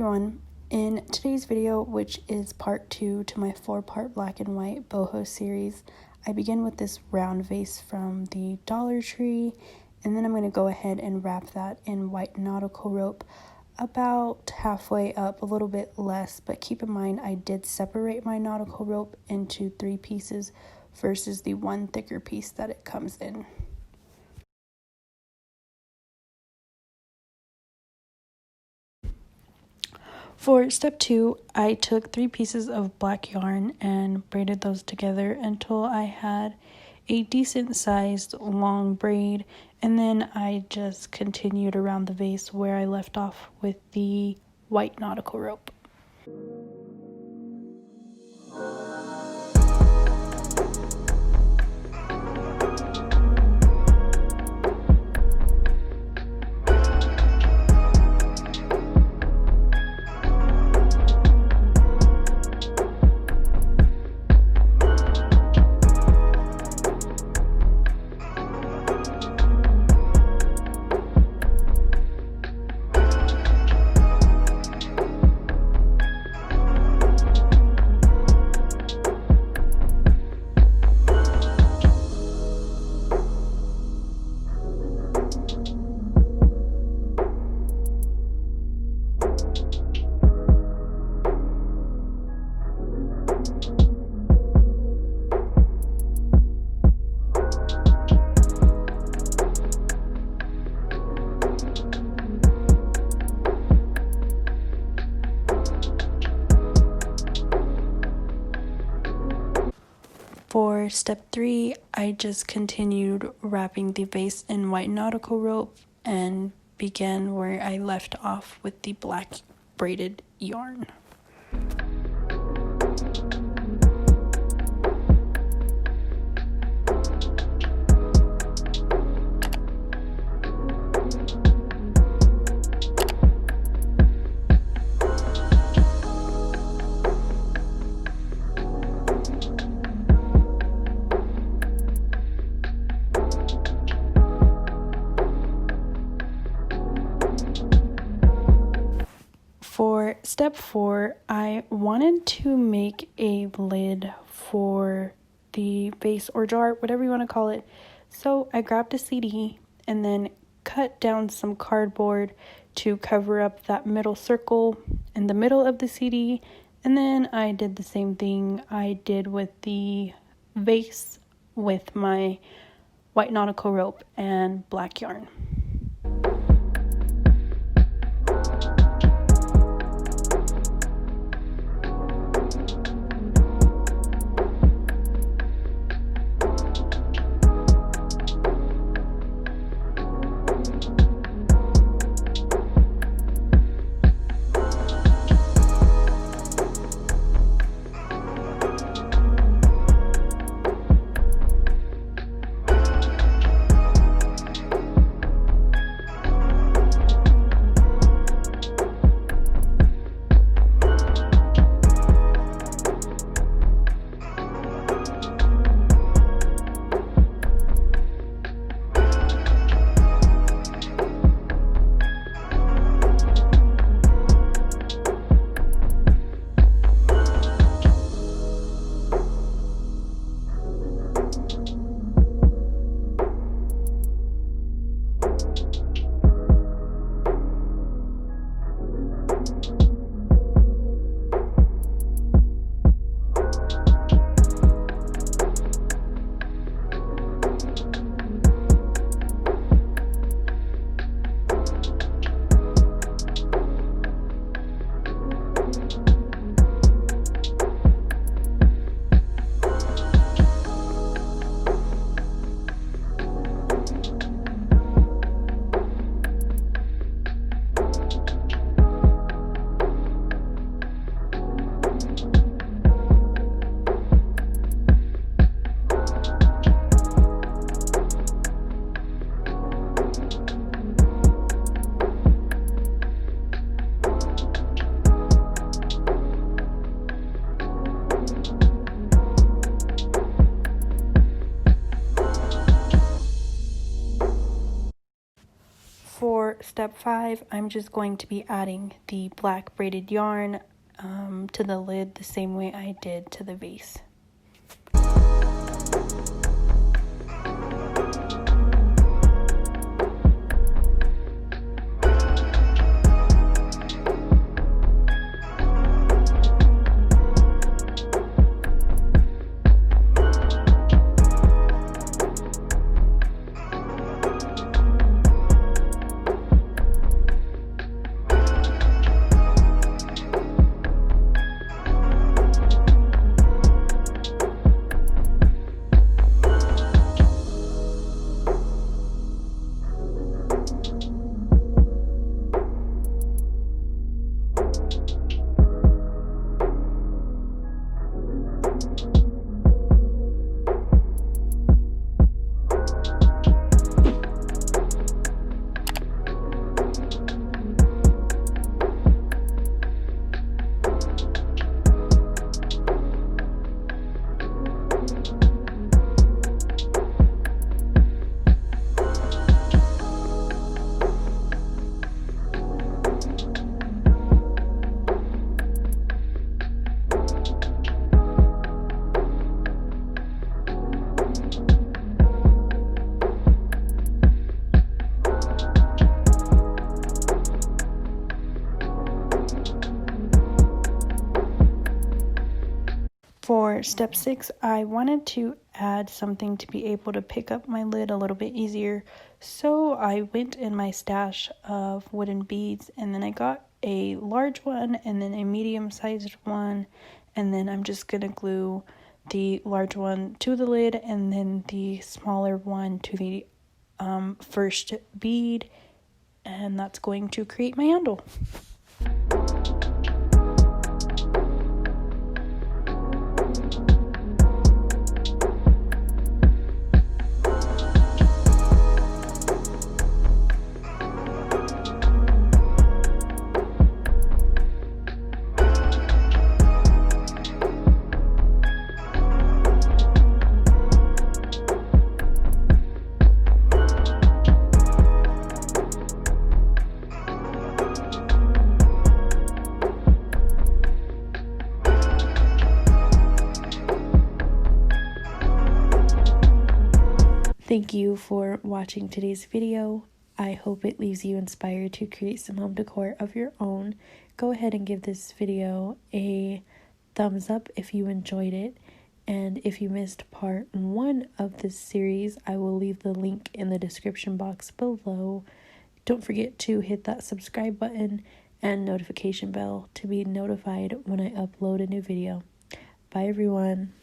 everyone. In today's video, which is part 2 to my 4-part black and white boho series, I begin with this round vase from the Dollar Tree, and then I'm going to go ahead and wrap that in white nautical rope about halfway up, a little bit less, but keep in mind I did separate my nautical rope into 3 pieces versus the one thicker piece that it comes in. For step 2, I took 3 pieces of black yarn and braided those together until I had a decent sized long braid, and then I just continued around the vase where I left off with the white nautical rope. For step 3, I just continued wrapping the vase in white nautical rope and began where I left off with the black braided yarn. For step 4, I wanted to make a lid for the vase or jar, whatever you want to call it. So I grabbed a CD and then cut down some cardboard to cover up that middle circle in the middle of the CD. And then I did the same thing I did with the vase with my white nautical rope and black yarn. step 5, I'm just going to be adding the black braided yarn to the lid the same way I did to the vase. For step 6, I wanted to add something to be able to pick up my lid a little bit easier. So I went in my stash of wooden beads, and then I got a large one and then a medium-sized one, and then I'm just going to glue the large one to the lid and then the smaller one to the first bead, and that's going to create my handle. Thank you for watching today's video. I hope it leaves you inspired to create some home decor of your own. Go ahead and give this video a thumbs up if you enjoyed it. And if you missed part 1 of this series, I will leave the link in the description box below. Don't forget to hit that subscribe button and notification bell to be notified when I upload a new video. Bye everyone.